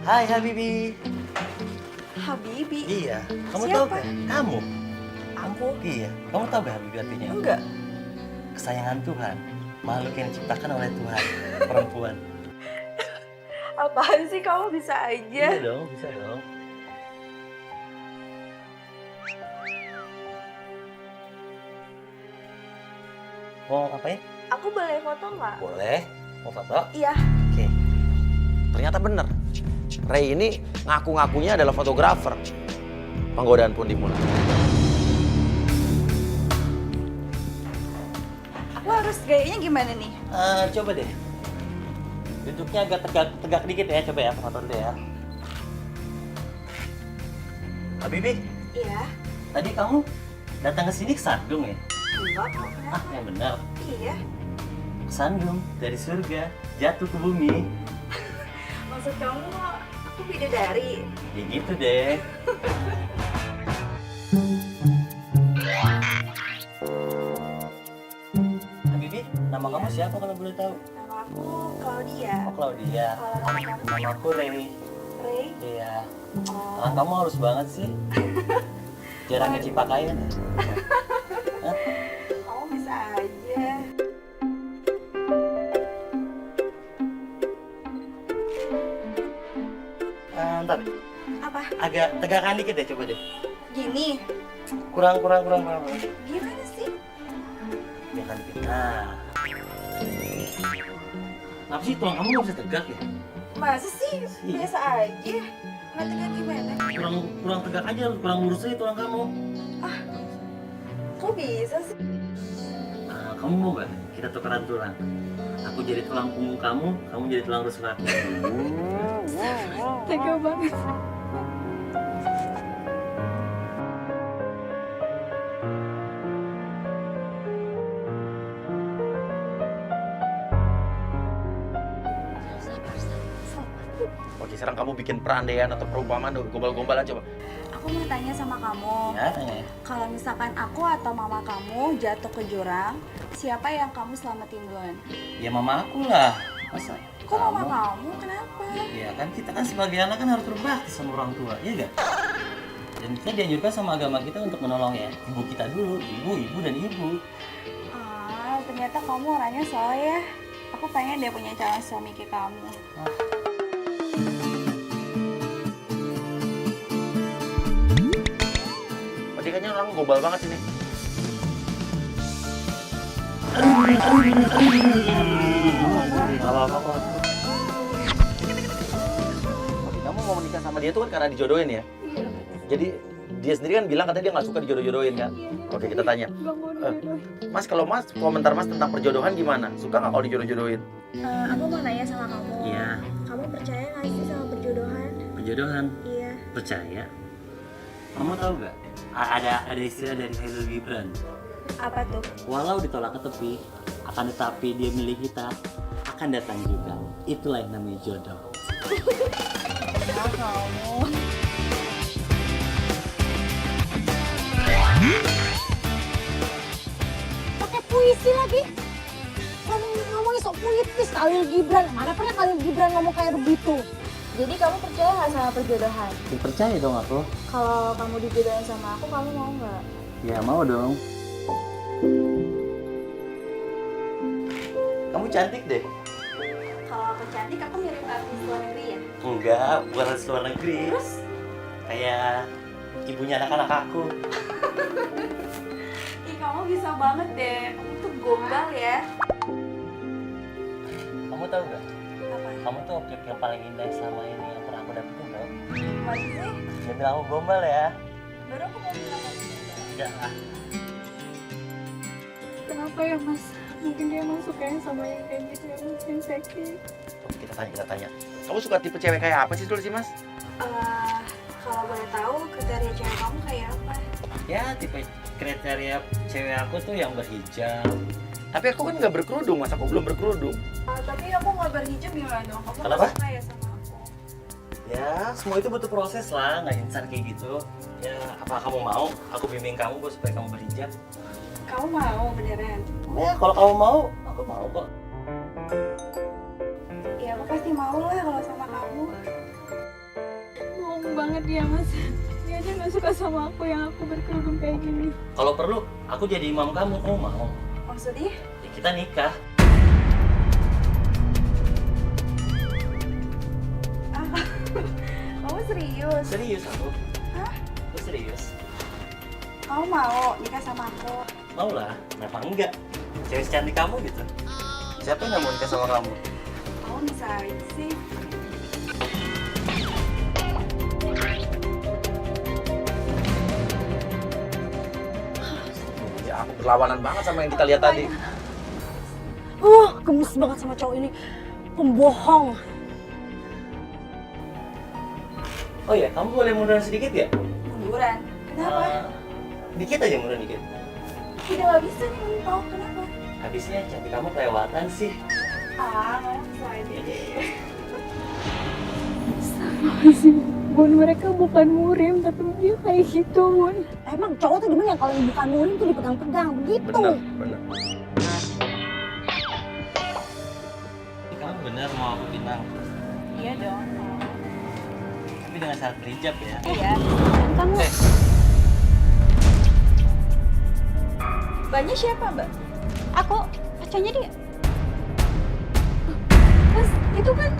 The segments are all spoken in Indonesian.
Hai Habibi. Habibi? Iya, kamu Siapa? tahu gak? Kamu? Aku? Iya, kamu tahu gak Habibi artinya? Enggak. Kesayangan Tuhan, makhluk yang diciptakan oleh Tuhan, perempuan. Apaan sih kamu bisa aja? Iya dong, bisa dong. Mau ngapain? Aku boleh foto nggak? Boleh. Mau foto? Iya. Oke. Ternyata bener. Ray ini ngaku-ngakunya adalah fotografer. Penggodaan pun dimulai. Aku harus gayanya gimana nih? Coba deh. Duduknya agak tegak dikit ya, coba ya, foto dulu ya. Habibi, Iya. tadi kamu datang ke sini kesandung ya? Enggak kok. Yang benar. Iya. Kesandung dari surga jatuh ke bumi. Maksud kamu aku bidadari? Ya gitu deh. Habibi, nama kamu siapa kalau boleh tahu? Nama aku Claudia. Oh, Claudia. Kalau nama kamu Nama aku Ray. Ray? Iya. Oh. Tangan kamu halus banget sih. Jarang nyuci pakaian. Kamu bisa aja. Ntar, Apa? agak tegakan dikit deh, coba deh. Gini? Kurang. Gimana sih? Tegakan dikit. Nah. Kenapa sih tulang kamu nggak bisa tegak ya? Masa sih? Biasa aja. Nggak tegak gimana? Kurang tegak aja, kurang lurus aja tulang kamu. Kok bisa sih? Kamu mau nggak kita tukeran tulang? Aku jadi tulang punggung kamu jadi tulang rusuk aku. Tega banget. Oke, sekarang kamu bikin perandaian atau perumpamaan gombal-gombalan coba. Aku mau tanya sama kamu. Ya, tanya ya. Kalau misalkan aku atau mama kamu jatuh ke jurang, siapa yang kamu selamatin duluan? Ya mama aku lah. Masa? Kok mama kamu? Kenapa? Ya kan kita kan sebagai anak kan harus berbakti sama orang tua, iya gak? Dan kita dianjurkan sama agama kita untuk menolong ya ibu kita dulu, ibu dan ibu. Ternyata kamu orangnya soleh ya. Aku pengen dia punya calon suami kayak kamu. Berarti kayaknya orang gombal banget ini. Apa-apa kok. Oke, kamu mau menikah sama dia tuh kan karena dijodohin ya? Jadi dia sendiri kan bilang katanya dia nggak suka dijodoh-jodohin kan? Oke, kita tanya. Mas, kalau Mas komentar Mas tentang perjodohan gimana? Suka nggak kalau dijodoh-jodohin? Aku mau nanya sama kamu. Iya, Kamu percaya nggak sih sama perjodohan? perjodohan. Iya. Percaya? Kamu tahu gak? Ada istilah dari Khalil Gibran. Apa tuh? Walau ditolak ke tepi, akan tetapi dia milik kita, akan datang juga. Itulah yang namanya jodoh. Ya kamu. Pakai puisi lagi. Kamu ngomongnya sok puitis Khalil Gibran. Mana pernah Khalil Gibran ngomong kayak begitu? Jadi kamu percaya nggak sama perjodohan? Percaya dong aku. Kalau kamu dijodohin sama aku, kamu mau nggak? Ya mau dong. Kamu cantik deh. Kalau aku cantik, aku mirip artis luar negeri ya? Enggak, bukan artis luar negeri. Terus? Kayak ibunya anak-anak aku. Ih, kamu bisa banget deh. Kamu tuh gombal ya. Kamu tahu gak? Apa? Kamu tuh objek yang paling indah selama ini yang pernah aku dapetin tau. Masa sih? Dia bilang aku gombal ya. Baru aku mau bilang kamu. Enggak lah. Kenapa ya mas? Mungkin dia emang sukanya sama yang kayak gitu ya mas, yang seksi. Oke, kita tanya. Kamu suka tipe cewek kayak apa sih dulu sih Mas? Kalau boleh tahu kriteria cewek kamu kayak apa? Ya tipe kriteria cewek aku tuh yang berhijab. Tapi aku kan nggak berkerudung, Mas. Aku belum berkerudung. Tapi aku nggak berhijab gimana dong? Kamu Kenapa? nggak suka ya sama aku? Ya semua itu butuh proses lah, nggak instan kayak gitu. Ya apa kamu mau? Aku bimbing kamu kok supaya kamu berhijab. Kamu mau beneran? Ya kalau kamu mau, aku mau kok. Ya aku pasti mau lah kalau sama kamu. banget dia mas. Dia aja nggak suka sama aku yang aku berkerudung kayak gini. Kalau perlu, aku jadi imam kamu. Kamu mau? Maksudnya? Ya, kita nikah. Kamu serius? Serius aku. Hah? Aku serius. Kamu mau nikah sama aku? Mau lah, kenapa enggak? Cewek secantik kamu gitu. Siapa yang nggak mau nikah sama kamu? Kamu bisa aja sih. Ya aku berlawanan banget sama yang kita lihat tadi. Gemes banget sama cowok ini. Pembohong. Oh iya, kamu boleh munduran sedikit ya? Munduran? Kenapa? Dikit aja munduran dikit. Tidak nggak bisa nih, kamu tahu kenapa? Habisnya cantik kamu kelewatan sih. Kamu bisa aja deh. Bun, mereka bukan murim, tapi dia kayak gitu, Bun. Emang cowok tuh gimana ya kalau yang bukan murim tuh dipegang-pegang begitu. Bener. Kamu bener mau aku bintang? Iya dong. Tapi dengan syarat berhijab ya. Iya. Dan kamu... Mbaknya siapa, Mbak? Aku pacarnya dia. Mas, itu kan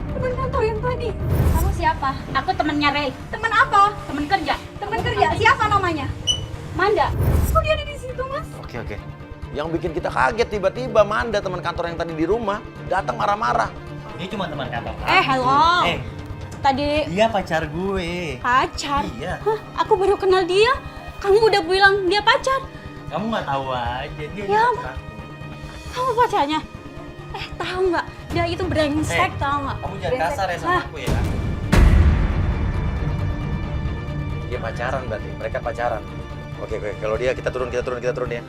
teman kantor yang tadi. Kamu siapa? Aku temennya Ray. Teman apa? Temen kerja. Teman kerja. Siapa namanya? Manda. Kok dia ada di situ, Mas? Oke. Yang bikin kita kaget tiba-tiba Manda teman kantor yang tadi di rumah datang marah-marah. Dia cuma teman kantor. Hello. Eh, Tadi dia pacar gue. pacar. Iya. Hah, aku baru kenal dia. Kamu udah bilang dia pacar. Kamu nggak tahu aja dia. Ya, pacar aku. Kamu pacarnya? Tahu nggak? Dia itu brengsek, tahu nggak? Kamu jangan kasar ya sama aku ya. Dia pacaran berarti, mereka pacaran. Oke, kalau dia kita turun ya.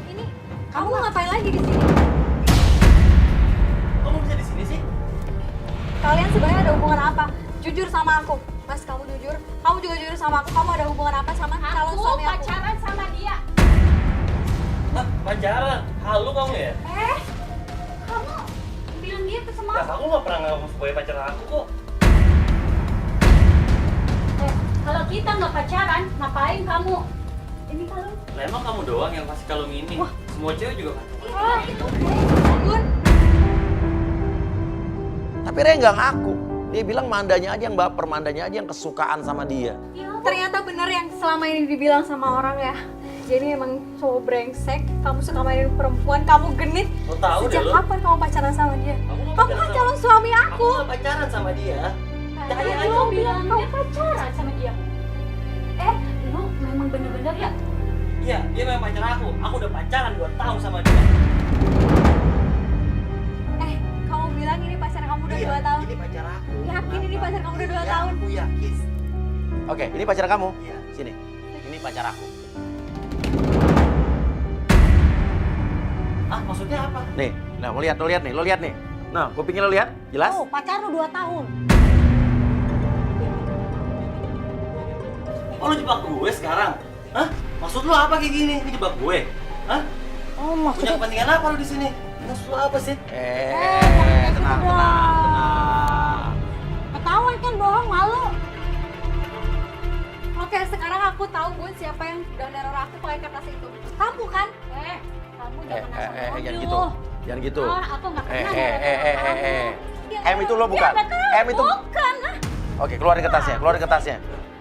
Ini, kamu ngapain lagi di sini? Kamu bisa di sini sih? Kalian sebenarnya ada hubungan apa? Jujur sama aku. Mas, kamu jujur. Kamu juga jujur sama aku. Kamu ada hubungan apa sama calon Aku suami aku? pacaran sama dia. Hah, pacaran? Halu kamu ya? Kamu bilang gitu sama Nah, aku. aku nggak pernah ngaku sebagai pacar aku kok. Kalau kita nggak pacaran, ngapain kamu? Ini kalau Lah emang kamu doang yang kasih kalung ini? Semua cewek juga kasih. itu Bun, Tapi Ray nggak ngaku. Dia bilang Mandanya aja yang baper, Mandanya aja yang kesukaan sama dia. ternyata benar yang selama ini dibilang sama orang ya. Jadi emang cowok brengsek, kamu suka mainin perempuan, kamu genit. Lo tahu deh Sejak lo. kapan kamu pacaran sama dia? Kamu nggak Kamu pacaran kan sama- calon suami Aku aku. nggak pacaran sama dia. Cari aja. Lo bilang dia pacaran sama dia. Lo memang bener-bener ya? Iya, dia memang pacar aku. Aku udah pacaran 2 tahun sama dia. Kamu bilang ini pacar kamu udah Iya, 2 tahun. Ini pacar aku. Yakin ini pacar kamu udah 2 Iya, tahun? Aku yakin. Oke, ini pacar kamu? Iya. Sini. Ini pacar aku. Ah, maksudnya apa? Nih, nah lo lihat nih. Nah, kupingnya lo lihat? Jelas? Oh, pacar lu 2 tahun. Oh, lu jebak gue sekarang? Hah? Maksud lu apa kayak gini? Ini jebak gue? Hah? Oh, Punya maksudnya kepentingan apa lu di sini? Maksud lu apa sih? Tenang. ketahuan kan bohong, malu. Oke, sekarang aku tahu Bun siapa yang udah neror aku pakai kertas itu. Kamu kan? Kamu jangan asal Jangan nuduh. gitu. Jangan gitu. Aku nggak pernah neror kamu. M itu lo bukan? Ya, betul. M itu. Bukan lah. Oke, keluarin kertasnya.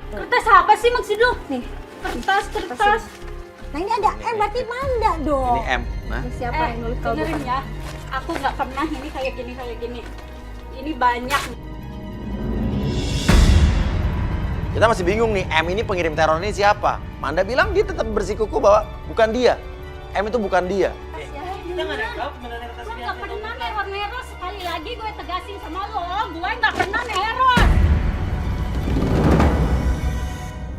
Kertas apa sih maksud lu? Nih, kertas. Nah ini ada M berarti Manda dong. Ini M. Nah, Siapa yang nulis kalau dengerin bukan? ya. Aku nggak pernah ini kayak gini. Ini banyak. kita masih bingung nih, M ini pengirim teror ini siapa? Manda bilang dia tetap bersikuku bahwa bukan dia. M itu bukan dia. Kita nggak ada yang tahu sebenarnya kertas Gue ini nggak apa pernah bukan. neror. Sekali lagi gue tegasin sama lo. Gue nggak pernah neror.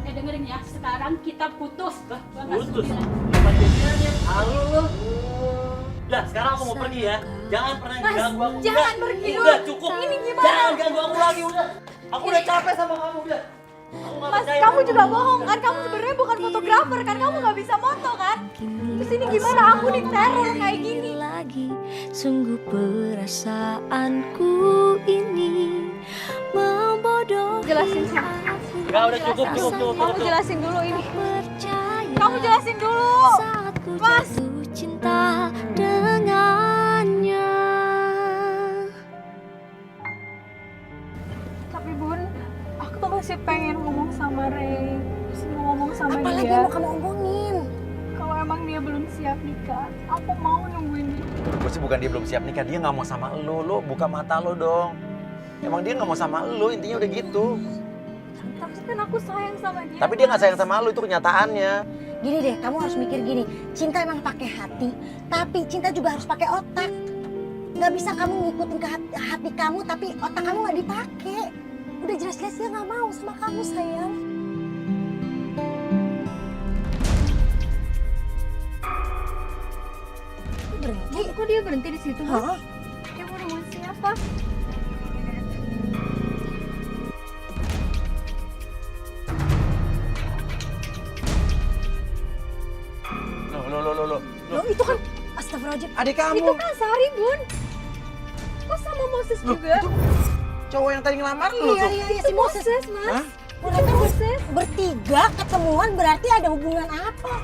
Dengerin ya. Sekarang kita putus. Gue nggak Putus. setuju. Apa jadinya? Halo lu. Udah, sekarang aku mau pergi ya. Jangan pernah Mas, ganggu aku. jangan Udah. pergi Udah, dulu. cukup. Ini gimana? Jangan ganggu aku lagi, udah. Aku udah capek sama kamu, udah. Mas, kamu juga bohong kan? Kamu sebenarnya bukan fotografer kan? Kamu nggak bisa foto kan? Terus ini gimana? Aku diteror kayak gini. Lagi, sungguh perasaanku ini membodoh. Jelasin sama Enggak, udah cukup. Kamu jelasin dulu ini. Percaya Kamu jelasin dulu. saat ku Mas. jatuh cinta dengannya. Tapi Bun, aku tuh masih pengen ngomong sama Ray. Masih mau ngomong sama Apalagi dia. yang mau kamu omongin? Kalau emang dia belum siap nikah, aku mau nungguin dia. Gue sih bukan dia belum siap nikah, dia nggak mau sama lo buka mata lo dong. Emang dia nggak mau sama lo, intinya udah gitu. Tapi kan aku sayang sama dia. Tapi dia nggak sayang sama lo, itu kenyataannya. Gini deh, kamu harus mikir gini. Cinta emang pakai hati, tapi cinta juga harus pakai otak. Nggak bisa kamu ngikutin ke hati kamu, tapi otak kamu nggak dipakai. Udah jelas-jelas dia nggak mau sama kamu, sayang. Berhenti? Kok dia berhenti di situ? Mas? Hah? Dia mau nungguin siapa? Lo. Loh, itu kan astagfirullahaladzim. Adik kamu. Itu kan Sari, Bun. Kok sama Moses Loh, juga? itu cowok yang tadi ngelamar lo Iya, tuh. iya, iya, Itu si Moses. Moses, Mas. Hah? Mereka Moses. bertiga ketemuan berarti ada hubungan apa?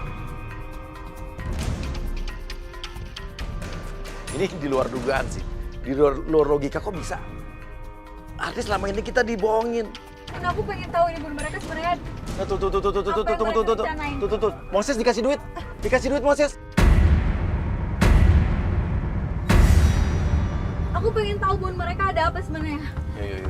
Ini di luar dugaan sih. Di luar logika kok bisa. Artis selama ini kita dibohongin. Dan aku pengen tahu ini Bun, mereka sebenarnya Tuh. Moses dikasih duit. Dikasih duit Moses. aku pengen tahu Bun, mereka ada apa sebenarnya. Yo.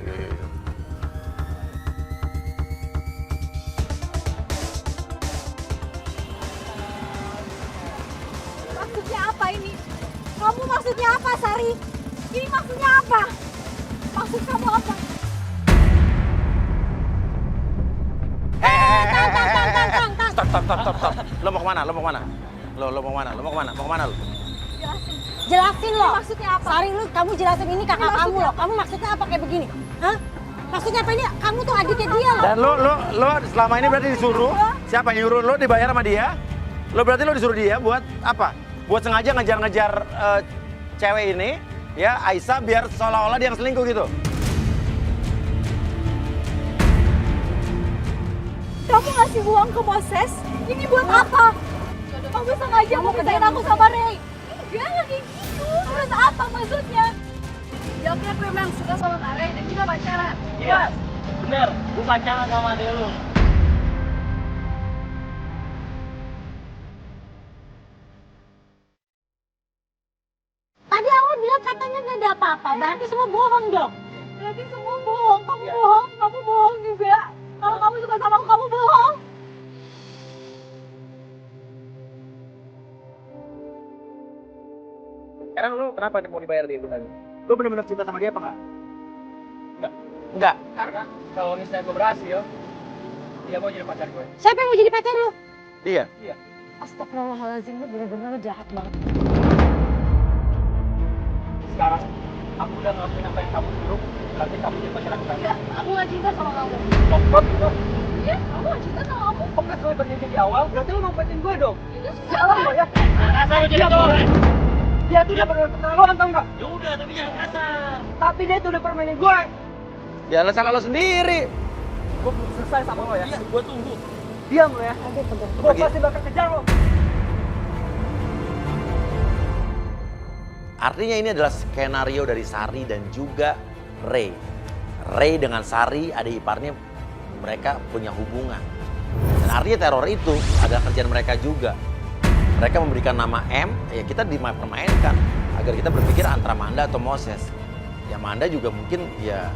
Maksudnya apa ini? Kamu maksudnya apa, Sari? Ini maksudnya apa? Maksud kamu apa? Stop. Lo mau kemana? Lo mau kemana? Lo? Jelasin. Jelasin loh. Maksudnya apa? Sari, lu kamu jelasin ini kakak Ini kamu maksudnya loh. Kamu maksudnya apa kayak begini? Hah? Maksudnya apa ini? Kamu tuh adiknya dia loh. Dan lo selama ini berarti disuruh. Siapa yang nyuruh lo dibayar sama dia? Lo berarti lo disuruh dia buat apa? Buat sengaja ngejar-ngejar cewek ini, ya Aisyah, biar seolah-olah dia yang selingkuh gitu. Kamu ngasih uang ke Moses? Ini buat apa? Kamu sengaja mau kerjain aku sama Ray? Enggak kayak gitu. Terus apa maksudnya? Jawabnya aku memang suka sama Kak Ray dan kita pacaran. Iya, bener. Gue pacaran sama dia lu. Tadi awal bilang katanya nggak ada apa-apa. Berarti semua bohong dong. Berarti semua bohong. Kamu bohong juga. Kalau kamu suka sama aku, kamu bohong. Sekarang lu kenapa mau dibayar dia benar? Lu benar-benar cinta sama dia apa enggak? Enggak. Karena kalau misalnya gue berhasil, dia mau jadi pacar gue. Siapa yang mau jadi pacar lu? Dia. Astagfirullahaladzim, lu bener-bener jahat banget. Sekarang aku udah ngelakuin apa yang kamu suruh, berarti kamu jadi pacar aku kan? Aku gak cinta sama kamu. Kompot gitu. Iya, aku gak cinta sama kamu. Kok gak selalu berjanji di awal? Berarti lu ngompetin gue dong. Itu salah lo ya. Dia tuh udah pernah keterlaluan tau nggak? Ya udah, tapi jangan kasar. Tapi dia tuh udah permainin gue. Ya lo salah lo sendiri. Gue belum selesai sama lo ya. Iya, gue tunggu. Diam lo ya. Gue Pergi. pasti bakal kejar lo. Artinya ini adalah skenario dari Sari dan juga Ray. Ray dengan Sari, adik iparnya, mereka punya hubungan. Dan artinya teror itu adalah kerjaan mereka juga. Mereka memberikan nama M, ya kita dipermainkan agar kita berpikir antara Manda atau Moses. Ya Manda juga mungkin ya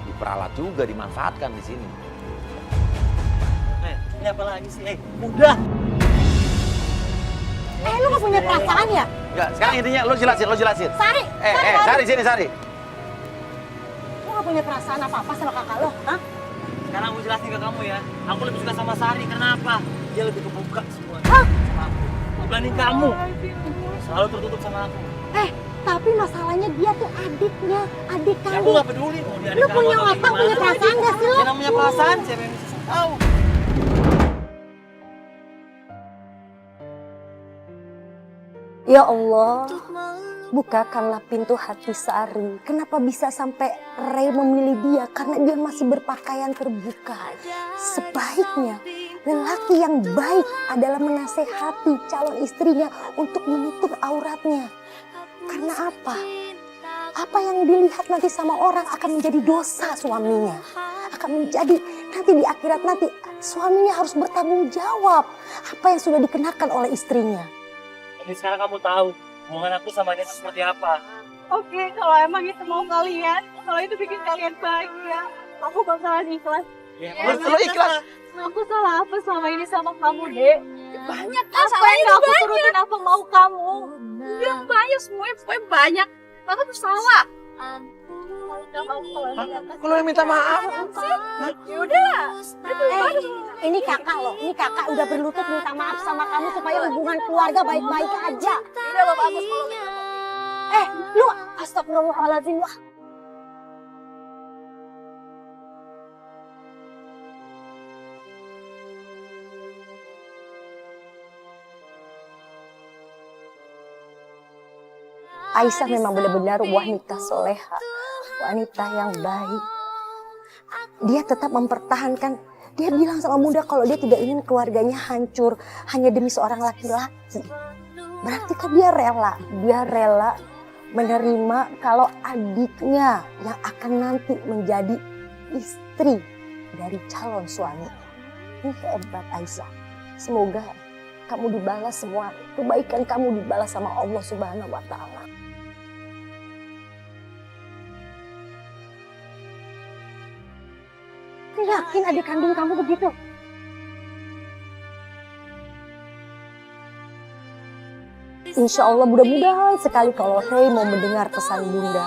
diperalat juga, dimanfaatkan di sini. Ini apa lagi sih? Udah. Lu gak punya perasaan ya? Enggak, sekarang intinya lo jelasin. Sari! Sari sini Sari. Lu gak punya perasaan apa-apa sama kakak lo? Hah? Sekarang aku jelasin ke kamu ya. Aku lebih suka sama Sari, kenapa? Dia lebih kebuka semuanya Hah? sama aku. Dibanding kamu. Selalu tertutup sama aku. Tapi masalahnya dia tuh adiknya, adik Ya, aku kamu. nggak peduli mau dia Lu adik kamu punya atau otak, gimana. punya perasaan gak sih lu? Ya namanya perasaan, siapa yang bisa tahu? Ya Allah, bukakanlah pintu hati Sari. Kenapa bisa sampai Ray memilih dia? Karena dia masih berpakaian terbuka. Sebaiknya lelaki yang baik adalah menasehati calon istrinya untuk menutup auratnya. Karena apa? Apa yang dilihat nanti sama orang akan menjadi dosa suaminya. Akan menjadi nanti di akhirat nanti suaminya harus bertanggung jawab apa yang sudah dikenakan oleh istrinya. Ini sekarang kamu tahu hubungan aku sama dia itu seperti apa. Oke, kalau emang itu mau kalian, kalau itu bikin kalian bahagia, aku bakalan ikhlas. Ya, Lu ikhlas. Aku salah apa selama ini sama kamu, Dek? Banyak kan Apa yang gak aku turutin apa mau kamu? Ya banyak, semuanya pokoknya banyak. Aku tuh salah. Kalau yang minta maaf. Yaudah, Ini kakak loh, ini kakak udah berlutut minta maaf sama kamu supaya hubungan keluarga baik-baik aja. udah Bapak Agus kalau gitu. Lu astagfirullahaladzim. Wah. Aisyah memang benar-benar wanita soleha, wanita yang baik. Dia tetap mempertahankan, dia bilang sama Bunda kalau dia tidak ingin keluarganya hancur hanya demi seorang laki-laki. Berarti kan dia rela menerima kalau adiknya yang akan nanti menjadi istri dari calon suami. Ini hebat Aisyah. Semoga kamu dibalas semua kebaikan kamu dibalas sama Allah Subhanahu wa Ta'ala. Yakin adik kandung kamu begitu? Insya Allah mudah-mudahan sekali kalau Ray mau mendengar pesan Bunda.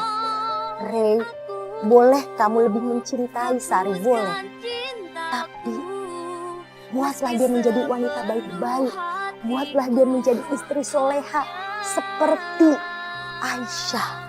Ray, boleh kamu lebih mencintai Sari, boleh. Tapi buatlah dia menjadi wanita baik-baik. Buatlah dia menjadi istri soleha seperti Aisyah.